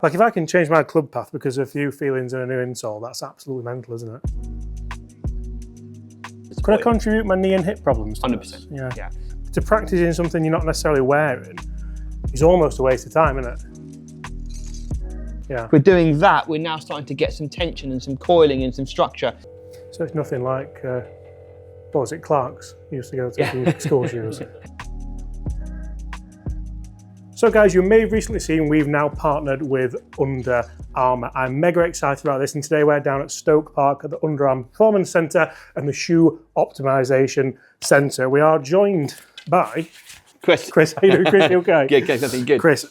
Like if I can change my club path because of a few feelings and a new insole, that's absolutely mental, isn't it? Could I contribute my knee and hip problems to 100%. this? Yeah. To practicing something you're not necessarily wearing is almost a waste of time, isn't it? Yeah. If we're doing that, we're now starting to get some tension and some coiling and some structure. So it's nothing like, what was it, Clark's? You used to go to school shoes. So guys, you may have recently seen we've now partnered with Under Armour. I'm mega excited about this, and today we're down at Stoke Park at the Under Armour Performance Centre and the Shoe Optimisation Centre. We are joined by Chris. Chris, how you doing, Chris? You okay? Good, something good. Chris,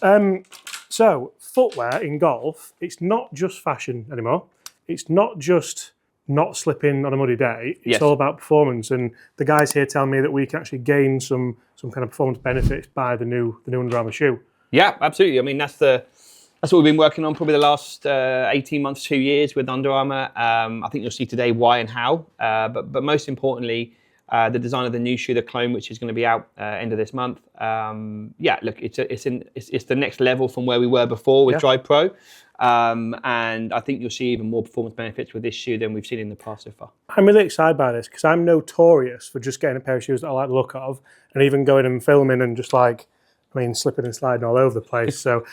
so footwear in golf, it's not just fashion anymore. It's not just not slipping on a muddy day. It's all about performance, and the guys here tell me that we can actually gain some kind of performance benefits by the new Under Armour shoe. Yeah, absolutely. I mean, that's what we've been working on probably the last 18 months, 2 years with Under Armour. I think you'll see today why and how, but most importantly, the design of the new shoe, the Clone, which is going to be out end of this month. Yeah, look, it's the next level from where we were before with Drive Pro. And I think you'll see even more performance benefits with this shoe than we've seen in the past so far. I'm really excited by this because I'm notorious for just getting a pair of shoes that I like the look of and even going and filming and just slipping and sliding all over the place. So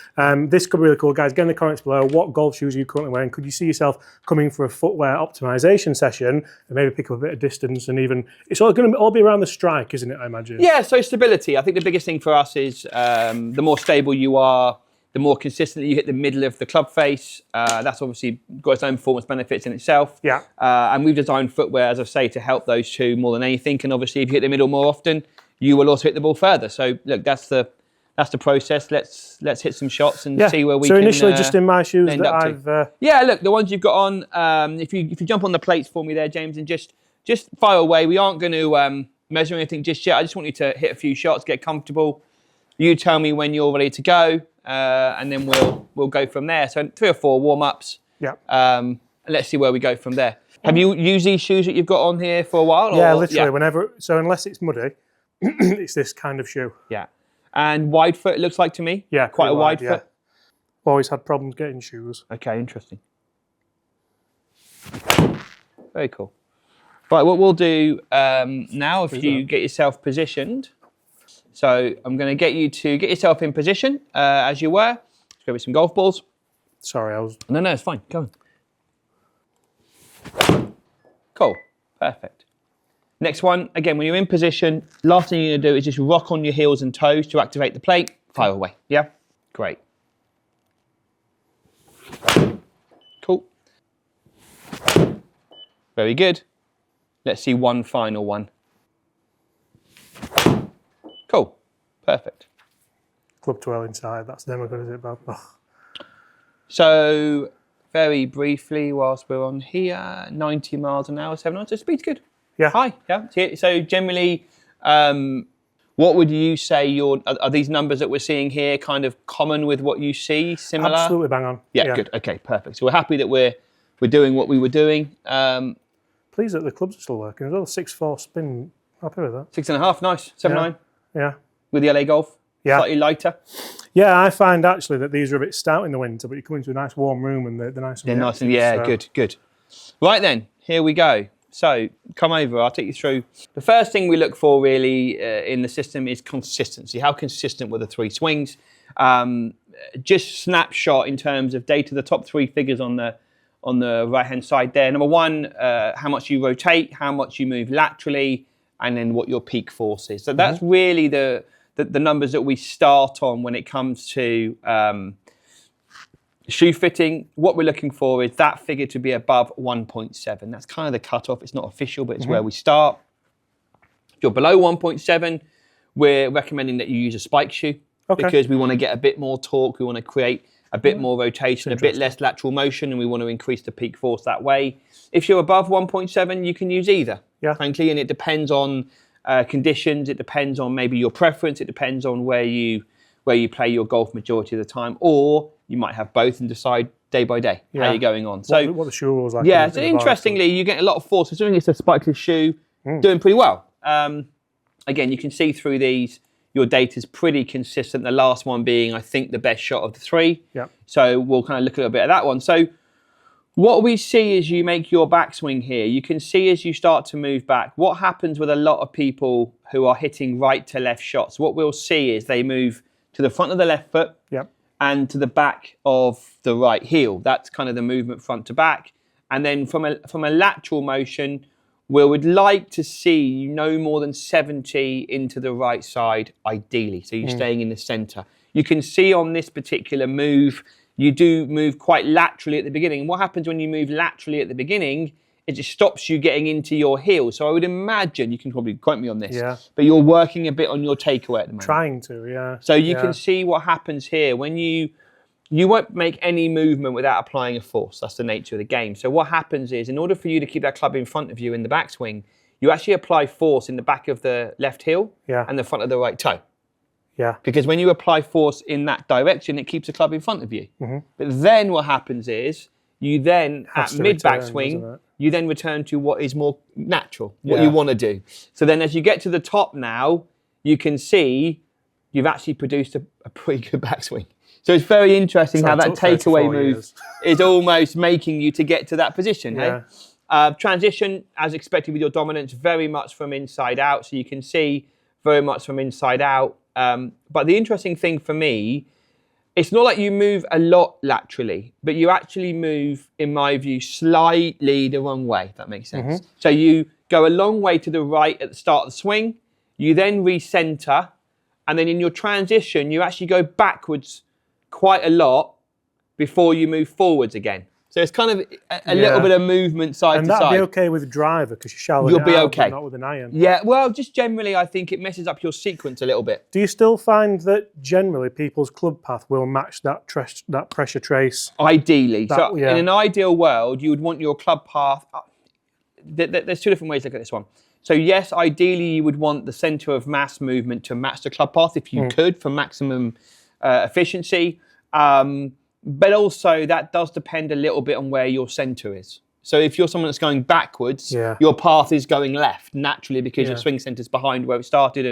this could be really cool. Guys, get in the comments below. What golf shoes are you currently wearing? Could you see yourself coming for a footwear optimization session and maybe pick up a bit of distance, and even, it's all going to all be around the strike, isn't it, I imagine? Yeah, so stability. I think the biggest thing for us is the more stable you are, the more consistently you hit the middle of the club face. That's obviously got its own performance benefits in itself. Yeah. And we've designed footwear, as I say, to help those two more than anything. And obviously, if you hit the middle more often, you will also hit the ball further. So look, that's the process. Let's hit some shots and see where we can. So initially, just in my shoes that I've. Yeah, look, the ones you've got on. If you jump on the plates for me there, James, and just fire away. We aren't going to measure anything just yet. I just want you to hit a few shots, get comfortable. You tell me when you're ready to go. And then we'll go from there. So 3 or 4 warm-ups. Yeah. And let's see where we go from there. Have you used these shoes that you've got on here for a while? Yeah, literally. Whenever. So unless it's muddy, it's this kind of shoe. Yeah. And wide foot, it looks like to me. Yeah, quite a wide foot. Always had problems getting shoes. Okay, interesting. Very cool. Right, what we'll do now, if you get yourself positioned. So I'm going to get you to get yourself in position as you were. Let's go with some golf balls. Sorry, I was... No, it's fine. Go on. Cool. Perfect. Next one, again, when you're in position, last thing you're going to do is just rock on your heels and toes to activate the plate. Fire away. Yeah? Great. Cool. Very good. Let's see one final one. Cool. Perfect. Club 12 inside, that's never good, is it, Bob? Oh. So, very briefly, whilst we're on here, 90 miles an hour, 7 knots, so speed's good. Yeah. High, yeah. So generally, what would you say are these numbers that we're seeing here kind of common with what you see, similar? Absolutely bang on. Yeah, good, okay, perfect. So we're happy that we're doing what we were doing. Pleased that the clubs are still working as well. 6.4 spin, happy with that. 6.5, nice. 7.9. Yeah. With the LA Golf, slightly lighter. Yeah, I find actually that these are a bit stout in the winter, but you come into a nice warm room and they're nice and nice and good. Right then, here we go. So come over, I'll take you through. The first thing we look for really in the system is consistency. How consistent were the 3 swings? Just snapshot in terms of data, the top 3 figures on the right-hand side there. Number 1, how much you rotate, how much you move laterally, and then what your peak force is. So that's really the numbers that we start on when it comes to shoe fitting. What we're looking for is that figure to be above 1.7. That's kind of the cutoff. It's not official, but it's where we start. If you're below 1.7, we're recommending that you use a spike shoe because we want to get a bit more torque. We want to create a bit more rotation, a bit less lateral motion, and we want to increase the peak force that way. If you're above 1.7, you can use either, frankly, and it depends on conditions. It depends on maybe your preference. It depends on where you play your golf majority of the time, or you might have both and decide day by day how you're going on. So what the shoe was like. Yeah, so interestingly, you get a lot of force. Assuming it's a spikeless shoe, doing pretty well. Again, you can see through these. your data is pretty consistent. The last one being, I think, the best shot of the 3. Yeah. So we'll kind of look a little bit at that one. So what we see as you make your backswing here, you can see as you start to move back, what happens with a lot of people who are hitting right to left shots. What we'll see is they move to the front of the left foot and to the back of the right heel. That's kind of the movement front to back. And then from a lateral motion, we would like to see no more than 70 into the right side, ideally. So you're staying in the center. You can see on this particular move, you do move quite laterally at the beginning. And what happens when you move laterally at the beginning, it just stops you getting into your heel. So I would imagine, you can probably quote me on this, but you're working a bit on your takeaway at the moment. Trying to, yeah. So you can see what happens here. When you won't make any movement without applying a force. That's the nature of the game. So what happens is, in order for you to keep that club in front of you in the backswing, you actually apply force in the back of the left heel and the front of the right toe. Yeah. Because when you apply force in that direction, it keeps the club in front of you. But then what happens is, you then, at mid-backswing, you then return to what is more natural, what you want to do. So then as you get to the top now, you can see you've actually produced a pretty good backswing. So it's very interesting how that takeaway move is almost making you to get to that position. Yeah. Transition, as expected with your dominance, very much from inside out. So you can see very much from inside out. But the interesting thing for me, it's not like you move a lot laterally, but you actually move, in my view, slightly the wrong way, if that makes sense. So you go a long way to the right at the start of the swing, you then recenter, and then in your transition, you actually go backwards quite a lot before you move forwards again. So it's kind of a little bit of movement side to side. And that'd be okay with a driver because you're shallow. You'll be okay. Not with an iron. Yeah, well, just generally, I think it messes up your sequence a little bit. Do you still find that generally people's club path will match that pressure trace? Ideally. In an ideal world, you would want your club path. There's two different ways to look at this one. So yes, ideally, you would want the center of mass movement to match the club path if you could for maximum efficiency. But also that does depend a little bit on where your center is. So if you're someone that's going backwards, your path is going left naturally because your swing center's behind where it started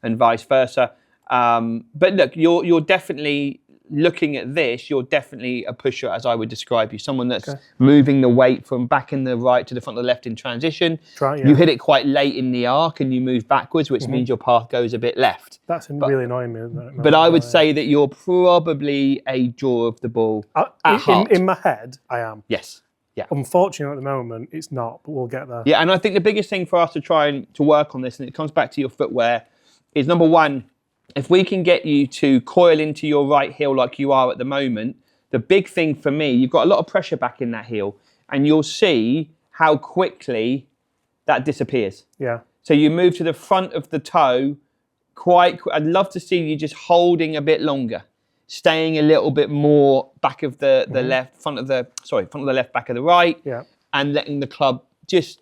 and vice versa. But look, you're definitely looking at this, you're definitely a pusher as I would describe you. Someone that's moving the weight from back in the right to the front of the left in transition. You hit it quite late in the arc and you move backwards, which means your path goes a bit left. That's really annoying me, isn't it? But I would say that you're probably a draw of the ball at heart. In my head, I am. Yes. Yeah. Unfortunately, at the moment, it's not, but we'll get there. Yeah, and I think the biggest thing for us to try and to work on this, and it comes back to your footwear, is number one, if we can get you to coil into your right heel like you are at the moment, the big thing for me, you've got a lot of pressure back in that heel, and you'll see how quickly that disappears. Yeah. So you move to the front of the toe I'd love to see you just holding a bit longer, staying a little bit more back of the left, front of the left, back of the right, and letting the club just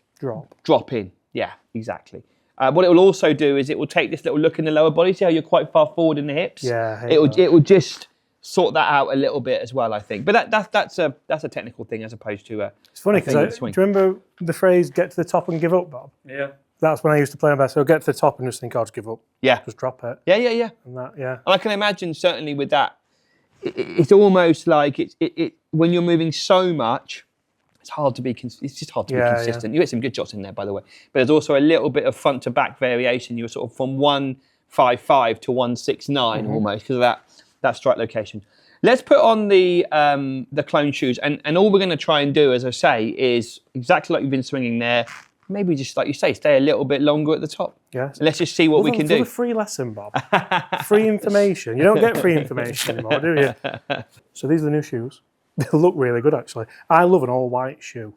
drop in. Yeah, exactly. What it will also do is it will take this little look in the lower body. See how you're quite far forward in the hips? Yeah. It will just sort that out a little bit as well, I think. But that's a technical thing as opposed to a. It's funny because do you remember the phrase "get to the top and give up," Bob? Yeah. That's when I used to play on bass. So get to the top and just think, "I'll just give up." Yeah. Just drop it. Yeah. And that, And I can imagine certainly with that, it's almost like it when you're moving so much. It's hard to be. It's just hard to be consistent. You get some good shots in there, by the way. But there's also a little bit of front to back variation. You're sort of from 155 to 169 almost because of that strike location. Let's put on the clone shoes, and all we're going to try and do, as I say, is exactly like you've been swinging there. Maybe just like you say, stay a little bit longer at the top. Yeah. Let's just see what we can do. A free lesson, Bob. Free information. You don't get free information anymore, do you? So these are the new shoes. They look really good, actually. I love an all-white shoe.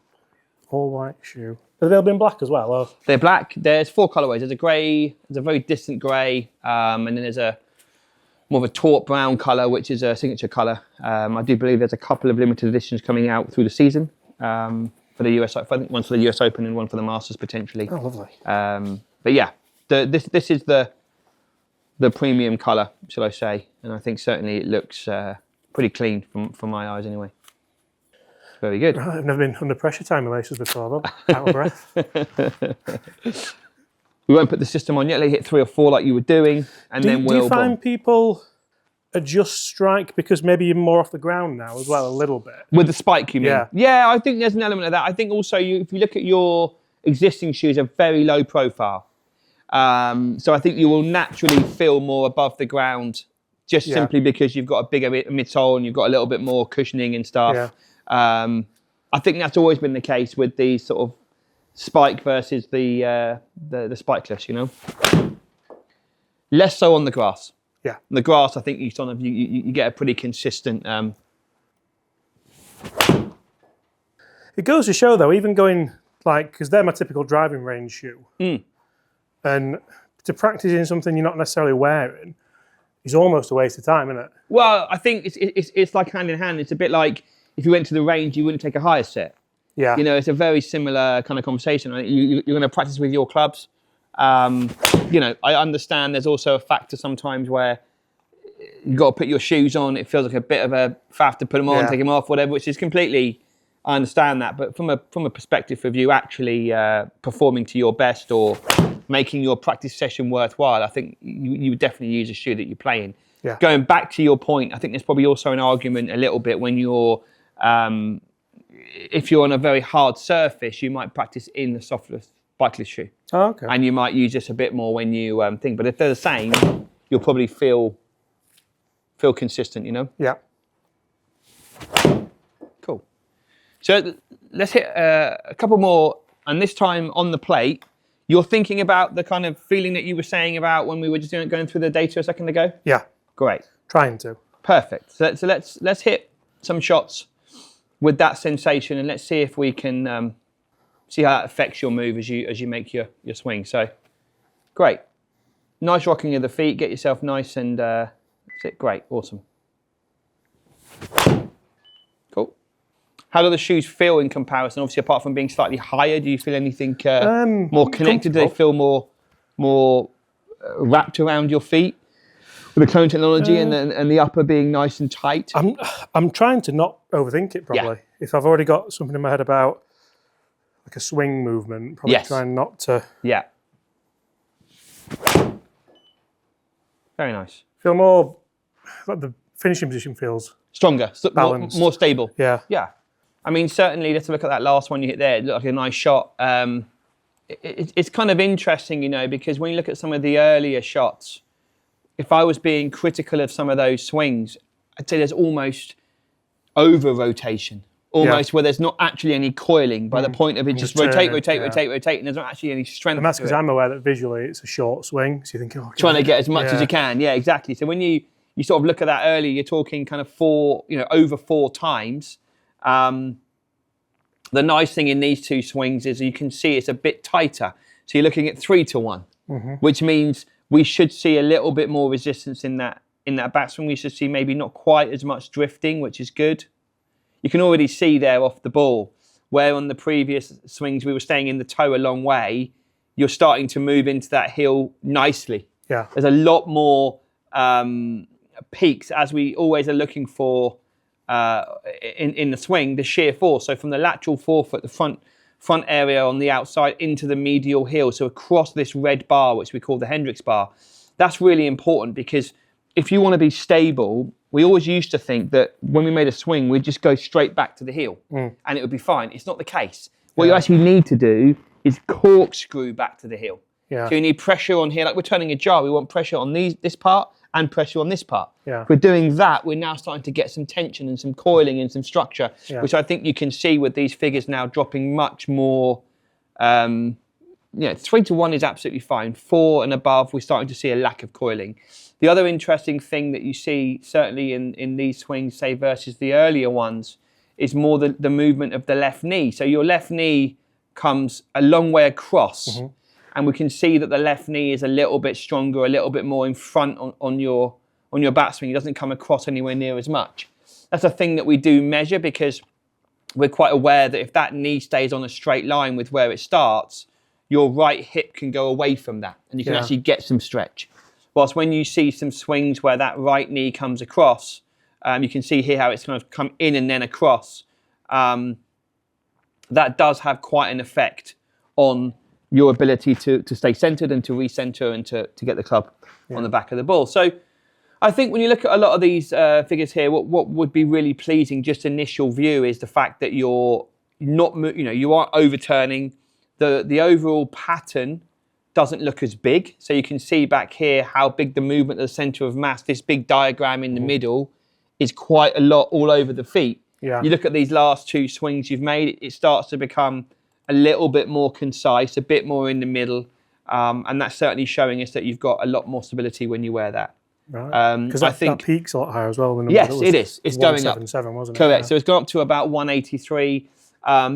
All-white shoe. Are they available in black as well? Or? They're black. There's 4 colorways. There's a grey, there's a very distant grey, and then there's a more of a taupe brown colour, which is a signature colour. I do believe there's a couple of limited editions coming out through the season for the US. I think one's for the US Open and one for the Masters potentially. Oh, lovely. But yeah, this is the premium colour, shall I say? And I think certainly it looks pretty clean from my eyes anyway. Very good. I've never been under pressure tying my laces before, Bob. Out of breath. We won't put the system on yet. Let you hit 3 or 4 like you were doing, and then we'll. Do you find people adjust strike because maybe you're more off the ground now as well, a little bit? With the spike, you mean? Yeah. Yeah, I think there's an element of that. I think also, if you look at your existing shoes, are very low profile. So I think you will naturally feel more above the ground just simply because you've got a bigger midsole and you've got a little bit more cushioning and stuff. Yeah. I think that's always been the case with these sort of spike versus the spikeless, you know. Less so on the grass. Yeah. On the grass, I think you get a pretty consistent. It goes to show, though, even going like, because they're my typical driving range shoe, and to practice in something you're not necessarily wearing is almost a waste of time, isn't it? Well, I think it's like hand in hand. It's a bit like if you went to the range, you wouldn't take a higher set. Yeah. You know, it's a very similar kind of conversation. You're going to practice with your clubs. You know, I understand there's also a factor sometimes where you've got to put your shoes on. It feels like a bit of a faff to put them on, take them off, whatever, which is completely, I understand that. But from a perspective of you actually performing to your best or making your practice session worthwhile, I think you would definitely use a shoe that you play in. Yeah. Going back to your point, I think there's probably also an argument a little bit when you're, if you're on a very hard surface, you might practice in the softless, spikeless shoe. Oh, okay. And you might use this a bit more when you think. But if they're the same, you'll probably feel consistent, you know? Yeah. Cool. So let's hit a couple more, and this time on the plate. You're thinking about the kind of feeling that you were saying about when we were just going through the data a second ago? Yeah. Great. Trying to. Perfect. So let's hit some shots with that sensation, and let's see if we can see how that affects your move as you make your swing. So, great. Nice rocking of the feet. Get yourself nice and that's it. Great. Awesome. Cool. How do the shoes feel in comparison? Obviously, apart from being slightly higher, do you feel anything more connected? Do they feel more wrapped around your feet with the clone technology and the upper being nice and tight? I'm trying to not overthink it, probably. Yeah. If I've already got something in my head about like a swing movement, probably trying not to... Yeah. Very nice. Feel more... like the finishing position feels... stronger, balanced. More stable. Yeah. Yeah. I mean, certainly, let's look at that last one you hit there. It looked like a nice shot. It's kind of interesting, you know, because when you look at some of the earlier shots, if I was being critical of some of those swings, I'd say there's almost over-rotation. Almost where there's not actually any coiling by the point of it just rotate, and there's not actually any strength. And that's because I'm aware that visually it's a short swing, so you're thinking, oh, trying to get as much as you can. Yeah, exactly. So when you sort of look at that early, you're talking kind of over 4 times. The nice thing in these two swings is you can see it's a bit tighter. So you're looking at 3 to 1, which means we should see a little bit more resistance in that backswing. We should see maybe not quite as much drifting, which is good. You can already see there off the ball, where on the previous swings we were staying in the toe a long way, you're starting to move into that heel nicely. Yeah. There's a lot more peaks, as we always are looking for in the swing, the shear force. So from the lateral forefoot, the front area on the outside into the medial heel, so across this red bar, which we call the Hendrix bar. That's really important because if you want to be stable, we always used to think that when we made a swing, we'd just go straight back to the heel and it would be fine. It's not the case. What you actually need to do is corkscrew back to the heel. Yeah. So you need pressure on here, like we're turning a jar. We want pressure on this part and pressure on this part. Yeah. If we're doing that, we're now starting to get some tension and some coiling and some structure, which I think you can see with these figures now dropping much more. 3 to 1 is absolutely fine. 4 and above, we're starting to see a lack of coiling. The other interesting thing that you see, certainly in these swings, say, versus the earlier ones, is more the movement of the left knee. So your left knee comes a long way across, and we can see that the left knee is a little bit stronger, a little bit more in front on your backswing. It doesn't come across anywhere near as much. That's a thing that we do measure because we're quite aware that if that knee stays on a straight line with where it starts, your right hip can go away from that, and you can actually get some stretch. Whilst when you see some swings where that right knee comes across, you can see here how it's kind of come in and then across. That does have quite an effect on your ability to stay centered and to recenter and to get the club on the back of the ball. So I think when you look at a lot of these figures here, what would be really pleasing, just initial view, is the fact that you're not, you aren't overturning. The overall pattern doesn't look as big. So you can see back here how big the movement of the center of mass, this big diagram in the middle, is quite a lot all over the feet. Yeah. You look at these last 2 swings you've made, it starts to become a little bit more concise, a bit more in the middle. And that's certainly showing us that you've got a lot more stability when you wear that. Right. Because I think that peak's a lot higher as well. The yes, it is. It's going up. 177, wasn't it? Correct. Yeah. So it's gone up to about 183.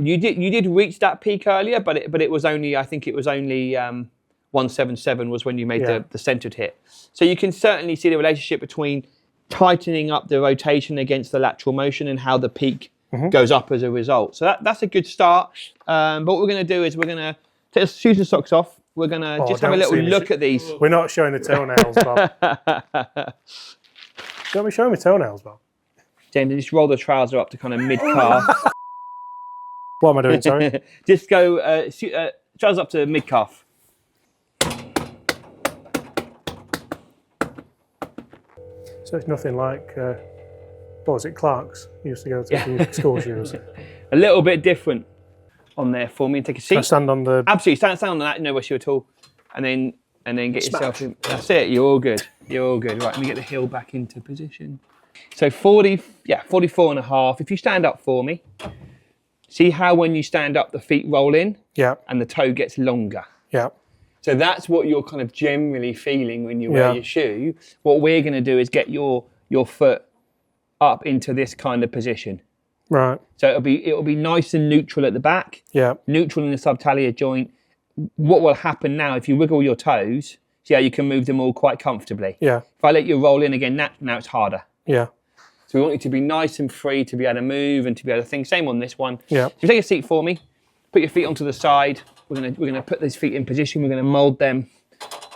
You did reach that peak earlier, but it was only, I think it was only 177 was when you made the centered hit. So you can certainly see the relationship between tightening up the rotation against the lateral motion and how the peak goes up as a result. So that's a good start. But what we're going to do is we're going to take the shoes and socks off. We're going to just have a little look at these. We're not showing the toenails, Bob. Don't be showing me toenails, Bob. James, just roll the trouser up to kind of mid-calf. What am I doing, sorry? Just go trousers up to mid-calf. So it's nothing like, what was it, Clark's? You used to go to school shoes. A little bit different on there for me. Take a seat. Can I stand on the... Absolutely, stand on that, no issue at all. And then get yourself in. That's it, you're all good. You're all good. Right, let me get the heel back into position. So 44 and a half. If you stand up for me, see how when you stand up, the feet roll in? Yeah. And the toe gets longer. Yeah. So that's what you're kind of generally feeling when you wear your shoe. What we're going to do is get your foot up into this kind of position. Right. So it'll be nice and neutral at the back. Yeah. Neutral in the subtalar joint. What will happen now, if you wiggle your toes, see how you can move them all quite comfortably. Yeah. If I let you roll in again, now it's harder. Yeah. So we want you to be nice and free to be able to move and to be able to think. Same on this one. Yeah. So take a seat for me. Put your feet onto the side. We're gonna put these feet in position. We're gonna mold them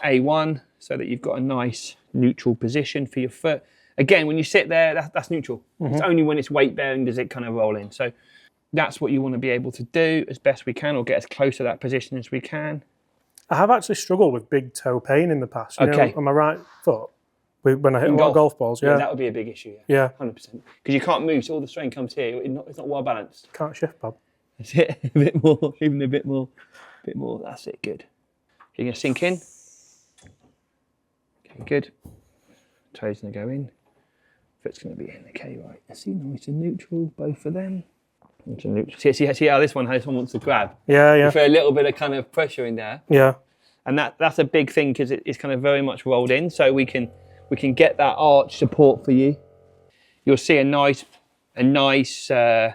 A1 so that you've got a nice neutral position for your foot. Again, when you sit there, that's neutral. It's only when it's weight bearing does it kind of roll in. So that's what you want to be able to do as best we can, or get as close to that position as we can. I have actually struggled with big toe pain in the past. You know, on my right foot. When I hit a lot of golf balls, yeah. That would be a big issue, yeah. 100%. Because you can't move, so all the strain comes here. It's not well balanced. Can't shift, Bob. That's it, a bit more, even a bit more. That's it, good. You're going to sink in. Okay, good. Toes going to go in. Foot's going to be in, okay, right. I see nice and neutral, both of them. See how this one wants to grab? Yeah, yeah. You feel a little bit of kind of pressure in there. Yeah. And that's a big thing because it's kind of very much rolled in, so we can get that arch support for you. You'll see a nice kind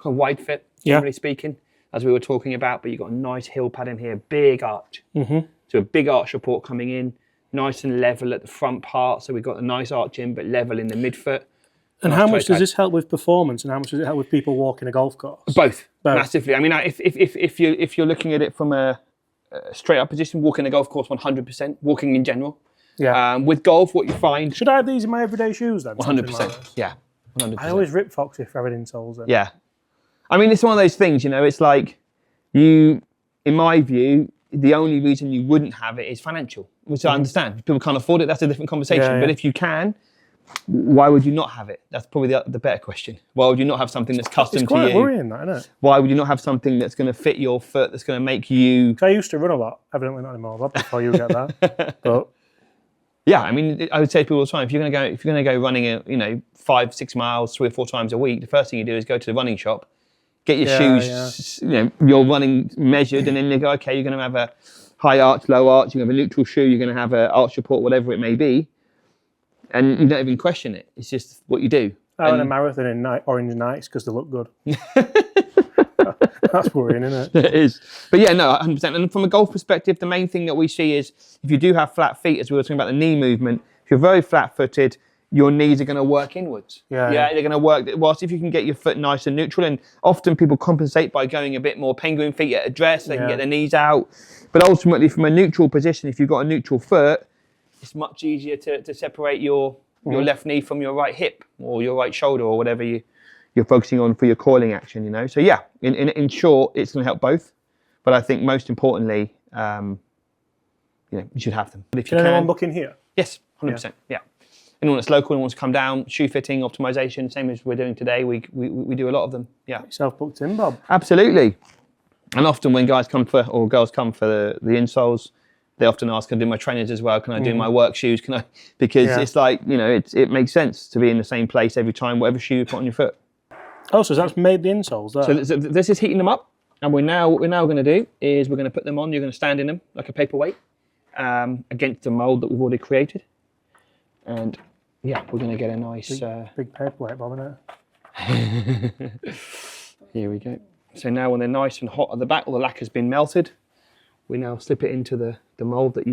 of wide fit, generally speaking, as we were talking about, but you've got a nice heel pad in here, big arch. So a big arch support coming in, nice and level at the front part, so we've got a nice arch in, but level in the midfoot. And how much does this help with performance, and how much does it help with people walking a golf course? Both. Massively. I mean, if you're looking at it from a straight up position, walking a golf course, 100%, walking in general. Yeah. With golf, what you find... Should I have these in my everyday shoes then? 100%. Yeah. 100%. I always rip Foxy for having insoles in. Yeah. I mean, it's one of those things, you know, it's like in my view, the only reason you wouldn't have it is financial, which I understand. If people can't afford it, that's a different conversation. Yeah, yeah. But if you can, why would you not have it? That's probably the better question. Why would you not have something that's custom to you? It's quite worrying, that, isn't it? Why would you not have something that's going to fit your foot, that's going to make you... I used to run a lot. Evidently not anymore, Bob, before you get that. But... Yeah, I mean, I would say to people all the time, if you're going to go running, 5, 6 miles, 3 or 4 times a week, the first thing you do is go to the running shop, get your shoes, you're running measured, and then you go, okay, you're going to have a high arch, low arch, you're going to have a neutral shoe, you're going to have an arch support, whatever it may be, and you don't even question it. It's just what you do. I ran a marathon in orange Nikes because they look good. That's worrying, isn't it? It is. But yeah, no, 100%. And from a golf perspective, the main thing that we see is if you do have flat feet, as we were talking about the knee movement, if you're very flat-footed, your knees are going to work inwards. Yeah, they're going to work. Whilst if you can get your foot nice and neutral, and often people compensate by going a bit more penguin feet at address, they can get their knees out. But ultimately, from a neutral position, if you've got a neutral foot, it's much easier to separate your left knee from your right hip or your right shoulder or whatever you're focusing on for your coiling action, you know. So yeah, in short, it's going to help both But I think most importantly, you know, you should have them. But if you Can anyone can, book in here? yes, 100%. Yeah. Anyone that's local and wants to come down, shoe fitting, optimization, same as we're doing today, we do a lot of them. Yeah. Yourself booked in, Bob. Absolutely. And often when guys come for, or girls come for the insoles, they often ask, can I do my trainers as well? Can I do my work shoes? Can I? Because it's like, you know, it makes sense to be in the same place every time, whatever shoe you put on your foot. Oh, so that's made the insoles there. So this is heating them up. And what we're now going to do is we're going to put them on. You're going to stand in them like a paperweight against the mold that we've already created. And yeah, we're going to get a nice... Big paperweight, Bob, isn't it? Here we go. So now when they're nice and hot at the back, all the lacquer's been melted, we now slip it into the mold that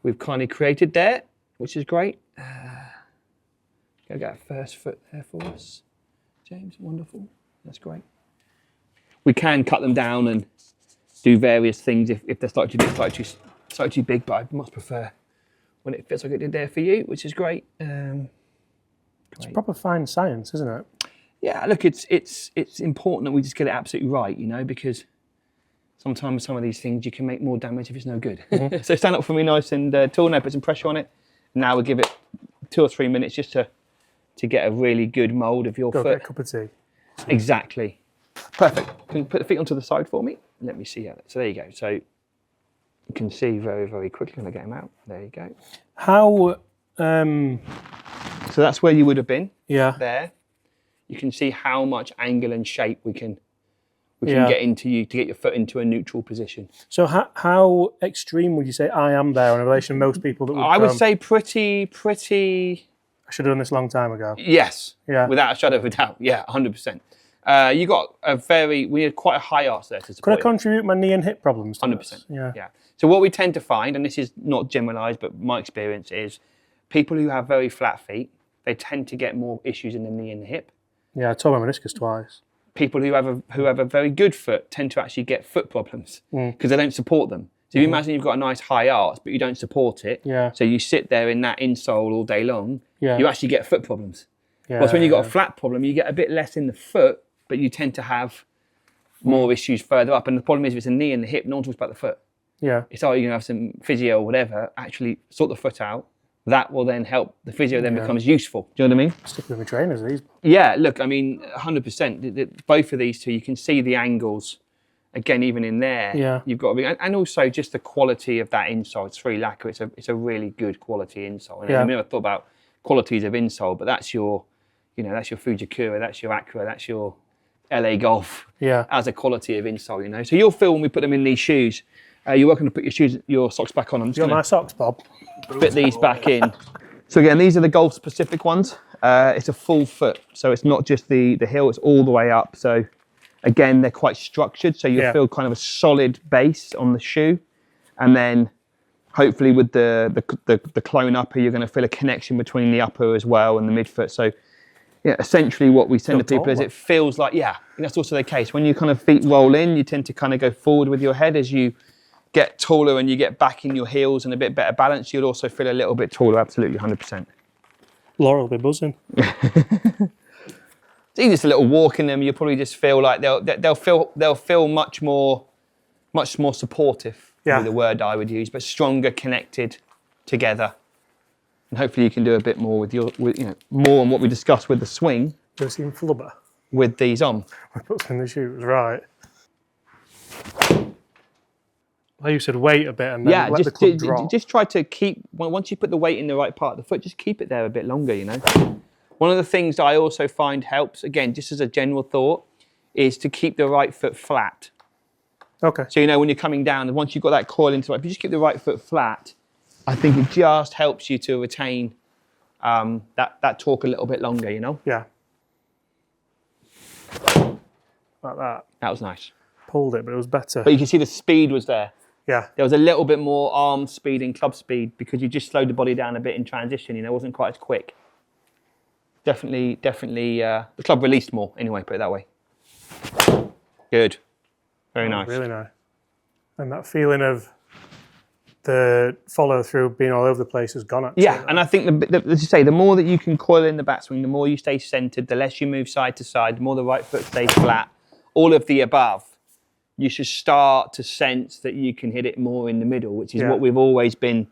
we've kindly created there, which is great. Go get a first foot there for us, James. Wonderful. That's great. We can cut them down and do various things if they're slightly too big, but I much prefer when it fits like it did there for you, which is great. It's proper fine science, isn't it? Yeah, look, it's important that we just get it absolutely right, you know, because sometimes some of these things you can make more damage if it's no good. So stand up for me nice and tall, now put some pressure on it. Now we'll give it 2 or 3 minutes just to get a really good mould of your Go foot. get a cup of tea. Exactly. Perfect. Can you put the feet onto the side for me? Let me see how that. So there you go. So you can see very, very quickly when I get them out. There you go. How? So that's where you would have been. Yeah. There. You can see how much angle and shape we can get into you to get your foot into a neutral position. So how extreme would you say I am there in relation to most people that would I would say pretty. I should have done this a long time ago. Yes. Yeah. Without a shadow of a doubt. Yeah, 100%. You got we had quite a high arch there to support. Could I contribute my knee and hip problems to 100%. this? Yeah. So what we tend to find, and this is not generalised, but my experience is people who have very flat feet, they tend to get more issues in the knee and the hip. Yeah, I tore my meniscus twice. People who have a very good foot tend to actually get foot problems because they don't support them. So you imagine you've got a nice high arch, but you don't support it. Yeah. So you sit there in that insole all day long. Yeah. You actually get foot problems. Yeah. Whereas when you've got a flat problem, you get a bit less in the foot, but you tend to have more issues further up. And the problem is if it's a knee and the hip, no one talks about the foot. Yeah. It's you're going to have some physio or whatever, actually sort the foot out. That will then help. The physio then becomes useful. Do you know what I mean? Stick with my trainers, these. Yeah, look, I mean, 100%. Both of these two, you can see the angles. Again, even in there, Yeah. you've got to be, and also just the quality of that insole. It's free lacquer. It's a really good quality insole. And I've never thought about qualities of insole, but that's your, that's your Fujikura, that's your Acura, that's your LA Golf. Yeah. As a quality of insole, So you'll feel when we put them in these shoes, you're welcome to put your socks back on. I'm just You got my socks, Bob? fit these back in. So again, these are the Golf specific ones. It's a full foot, so it's not just the heel, it's all the way up. So again, they're quite structured, so you'll feel kind of a solid base on the shoe. And then hopefully with the clone upper, you're going to feel a connection between the upper as well and the midfoot. So yeah, essentially what we send to people is it feels like, that's also the case. When you kind of feet roll in, you tend to kind of go forward with your head as you get taller and you get back in your heels and a bit better balance, you'll also feel a little bit taller, absolutely, 100%. Laura will be buzzing. It's easy, just a little walk in them, you'll probably just feel like they'll feel much more supportive, would be the word I would use, but stronger, connected together. And hopefully you can do a bit more more on what we discussed with the swing. You've seen flubber? With these on. I put some in the shoes, right. Well, you said wait a bit and then let the club drop. Just try to keep, once you put the weight in the right part of the foot, just keep it there a bit longer, One of the things that I also find helps, again, just as a general thought, is to keep the right foot flat. Okay. So, when you're coming down, and once you've got that coil into it, if you just keep the right foot flat, I think it just helps you to retain that torque a little bit longer, Yeah. Like that. That was nice. Pulled it, but it was better. But you can see the speed was there. Yeah. There was a little bit more arm speed and club speed because you just slowed the body down a bit in transition, it wasn't quite as quick. Definitely, the club released more anyway, put it that way. Good. Very nice. Really nice. And that feeling of the follow through being all over the place has gone actually. Yeah, and I think, as you say, the more that you can coil in the backswing, the more you stay centered, the less you move side to side, the more the right foot stays flat, all of the above. you should start to sense that you can hit it more in the middle, which is Yeah. what we've always been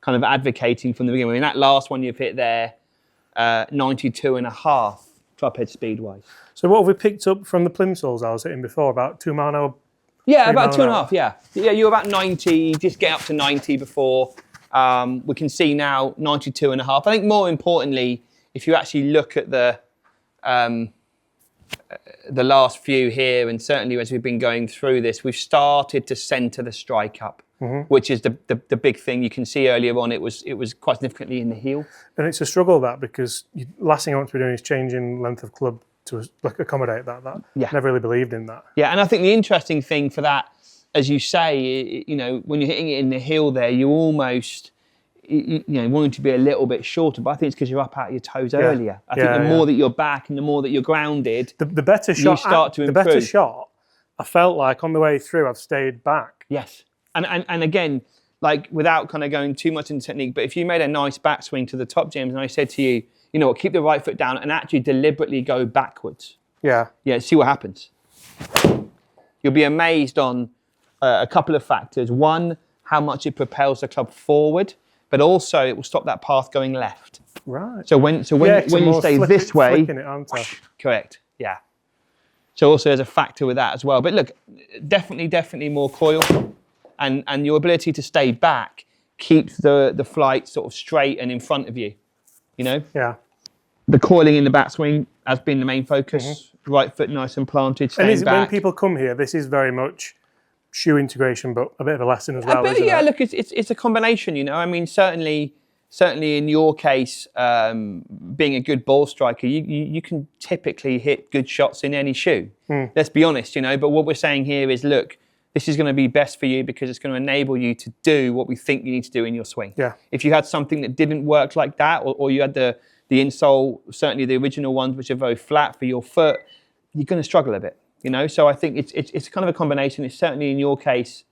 kind of advocating from the beginning. I mean, that last one you've hit there, 92.5 drop head speed wise. So what have we picked up from the plimsolls I was hitting before? About 2 mile an hour? Yeah, 3 about mile 2.5, yeah. Yeah, you were about 90, just get up to 90 before. We can see now 92.5. I think more importantly, if you actually look at the last few here, and certainly as we've been going through this, we've started to centre the strike up, which is the big thing. You can see earlier on it was quite significantly in the heel. And it's a struggle that, because last thing I want to be doing is changing length of club to accommodate that. Yeah. Never really believed in that. Yeah, and I think the interesting thing for that, as you say, you know, when you're hitting it in the heel there, you almost, you know, wanting to be a little bit shorter, but I think it's because you're up out of your toes earlier. I think the more that you're back and the more that you're grounded, the better shot, you start to the improve. better shot, I felt like on the way through, I've stayed back. Yes. And again, like without kind of going too much into technique, but if you made a nice backswing to the top, James, and I said to you, you know what, keep the right foot down and actually deliberately go backwards. Yeah. Yeah, see what happens. You'll be amazed on a couple of factors. One, how much it propels the club forward, but also it will stop that path going left. Right. So when you stay this way, flipping it, aren't I? correct, yeah. So also there's a factor with that as well. But look, definitely more coil, and your ability to stay back keeps the flight sort of straight and in front of you. You know? Yeah. The coiling in the backswing has been the main focus. Right foot nice and planted, staying And back. when people come here, this is very much shoe integration, but a bit of a lesson as well, isn't yeah, it? look, it's a combination, you know. I mean, certainly in your case, being a good ball striker, you can typically hit good shots in any shoe. Let's be honest, you know. But what we're saying here is, look, this is going to be best for you because it's going to enable you to do what we think you need to do in your swing. Yeah. If you had something that didn't work like that, or you had the insole, certainly the original ones, which are very flat for your foot, you're going to struggle a bit, you know. So I think it's kind of a combination. It's certainly in your case,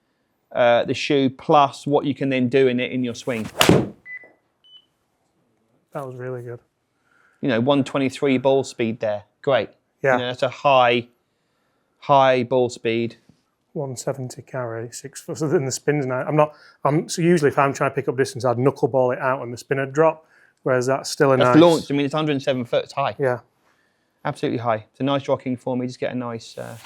the shoe plus what you can then do in your swing. That was really good. You know, 123 ball speed there, great. Yeah. You know, that's a high ball speed. 170 carry, 6 foot. So then the spins now. So usually if I'm trying to pick up distance, I'd knuckleball it out and the spin would drop. Whereas that's still a That's nice launched. I mean, it's 107 foot. It's high. Yeah. Absolutely high. It's a nice rocking for me. Just get a nice. I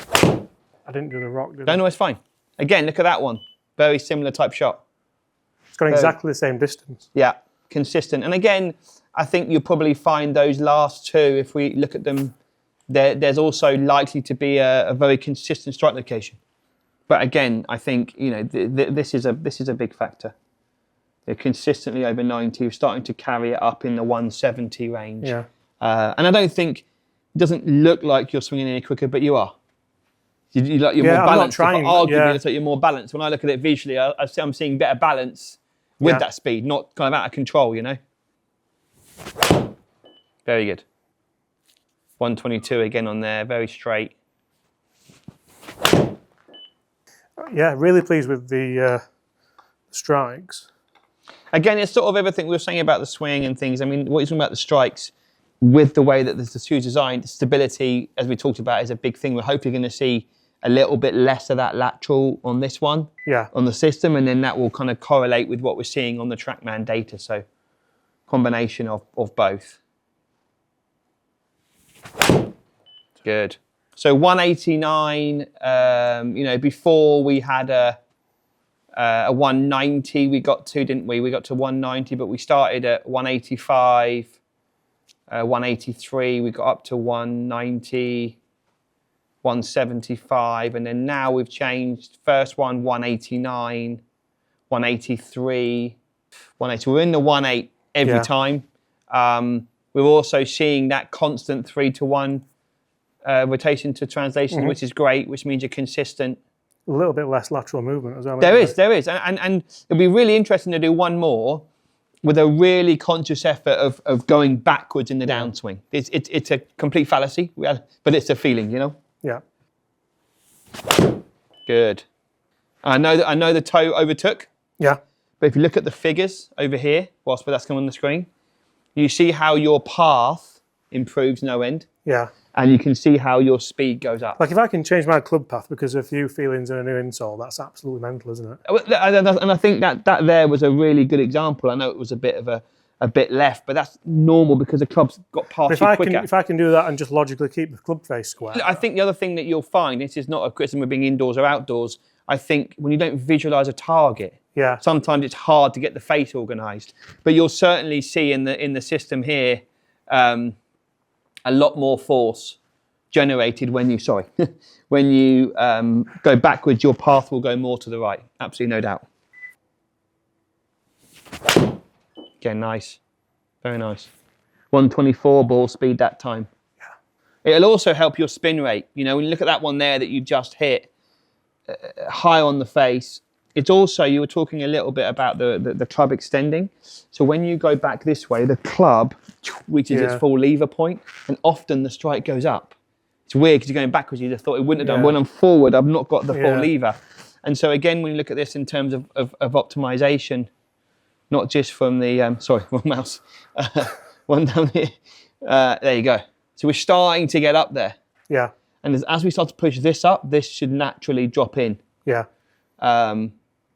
didn't do the rock, did I? No, it's fine. Again, look at that one. Very similar type shot. It's got exactly the same distance. Yeah, consistent. And again, I think you'll probably find those last two, if we look at them, there's also likely to be a very consistent strike location. But again, I think, you know, this is a big factor. They're consistently over 90, starting to carry it up in the 170 range. Yeah. And I don't think, it doesn't look like you're swinging any quicker, but you are. You're more balanced. I'm not trying. Arguably, it looks like you're more balanced. When I look at it visually, I'm seeing better balance with that speed, not kind of out of control, you know? Very good. 122 again on there, very straight. Yeah, really pleased with the strikes. Again, it's sort of everything we were saying about the swing and things. I mean, what you're talking about the strikes, with the way that the shoe's designed, stability, as we talked about, is a big thing. We're hopefully going to see a little bit less of that lateral on this one, on the system, and then that will kind of correlate with what we're seeing on the TrackMan data. So, combination of both. Good. So 189. You know, before we had a 190, we got to, didn't we? We got to 190, but we started at 185. 183, we got up to 190, 175, and then now we've changed. First one, 189, 183, 180. We're in the 1.8 every time. We're also seeing that constant 3-to-1 rotation to translation, which is great, which means you're consistent. A little bit less lateral movement as well. There is. And it'll be really interesting to do one more with a really conscious effort of going backwards in the downswing. It's a complete fallacy, but it's a feeling, you know? Yeah. Good. I know the toe overtook. Yeah. But if you look at the figures over here, whilst that's coming on the screen, you see how your path improves no end. Yeah. And you can see how your speed goes up. Like if I can change my club path because of a few feelings and a new insole, that's absolutely mental, isn't it? And I think that there was a really good example. I know it was a bit left, but that's normal because the club's got past you quicker. If I can do that and just logically keep the club face square. I think the other thing that you'll find, this is not a criticism of being indoors or outdoors, I think when you don't visualise a target, Yeah. sometimes it's hard to get the face organised. But you'll certainly see in the system here a lot more force generated when you, when you go backwards, your path will go more to the right. Absolutely no doubt. Again, nice. Very nice. 124 ball speed that time. Yeah. It'll also help your spin rate. You know, when you look at that one there that you just hit, high on the face, it's also, you were talking a little bit about the club extending. So when you go back this way, the club reaches its full lever point, and often the strike goes up. It's weird because you're going backwards, you just thought it wouldn't have done. When I'm forward, I've not got the full lever. And so again, when you look at this in terms of optimization, not just from the, sorry, one mouse, one down here. There you go. So we're starting to get up there. Yeah. And as we start to push this up, this should naturally drop in. Yeah.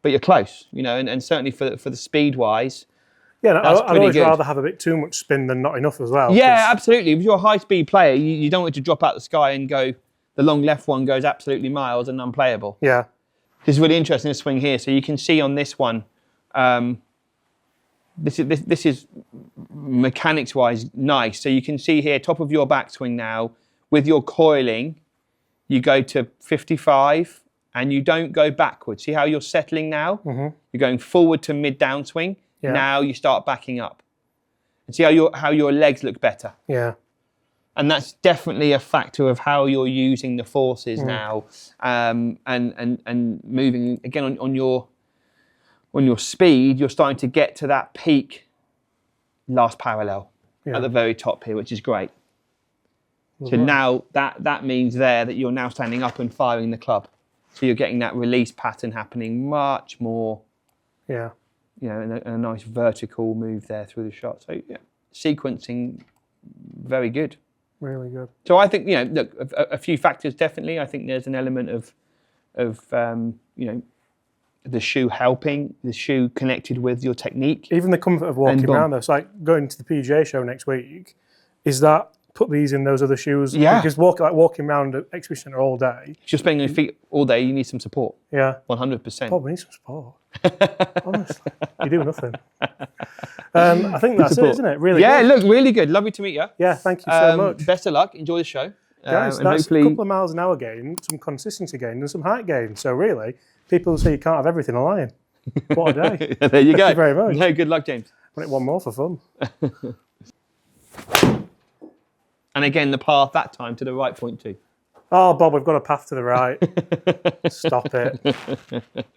But you're close, you know, and certainly for the speed wise. Yeah, I'd always rather have a bit too much spin than not enough as well. Yeah, absolutely. If you're a high speed player, you don't want it to drop out the sky and go, the long left one goes absolutely miles and unplayable. Yeah. This is really interesting, this swing here. So you can see on this one, this is mechanics wise nice. So you can see here, top of your backswing now, with your coiling, you go to 55 and you don't go backwards. See how you're settling now? Mm-hmm. You're going forward to mid downswing. Yeah. Now you start backing up. And see how your legs look better. Yeah. And that's definitely a factor of how you're using the forces now, and moving again on your speed. You're starting to get to that peak last parallel at the very top here, which is great. So now that means there that you're now standing up and firing the club. So you're getting that release pattern happening much more. Yeah. You know, and a nice vertical move there through the shot. So yeah, sequencing, very good. Really good. So I think, you know, look, a few factors definitely. I think there's an element of you know, the shoe helping, the shoe connected with your technique. Even the comfort of walking around though. It's like going to the PGA show next week. Is that put these in those other shoes? Yeah. Because walking around at exhibition centre all day. If you're spending on your feet all day, you need some support. Yeah. 100%. Probably need some support. Honestly, you do nothing. I think that's it, isn't it? Really good. Look, really good. Lovely to meet you. Yeah, thank you so much. Best of luck. Enjoy the show. Guys, that's hopefully a couple of miles an hour gain, some consistency gain, and some height gain. So really, people who say you can't have everything are lying. What a day. There you go. Thank you very much. No, good luck, James. I want it one more for fun. And again, the path that time to the right point too. Oh, Bob, we've got a path to the right. Stop it.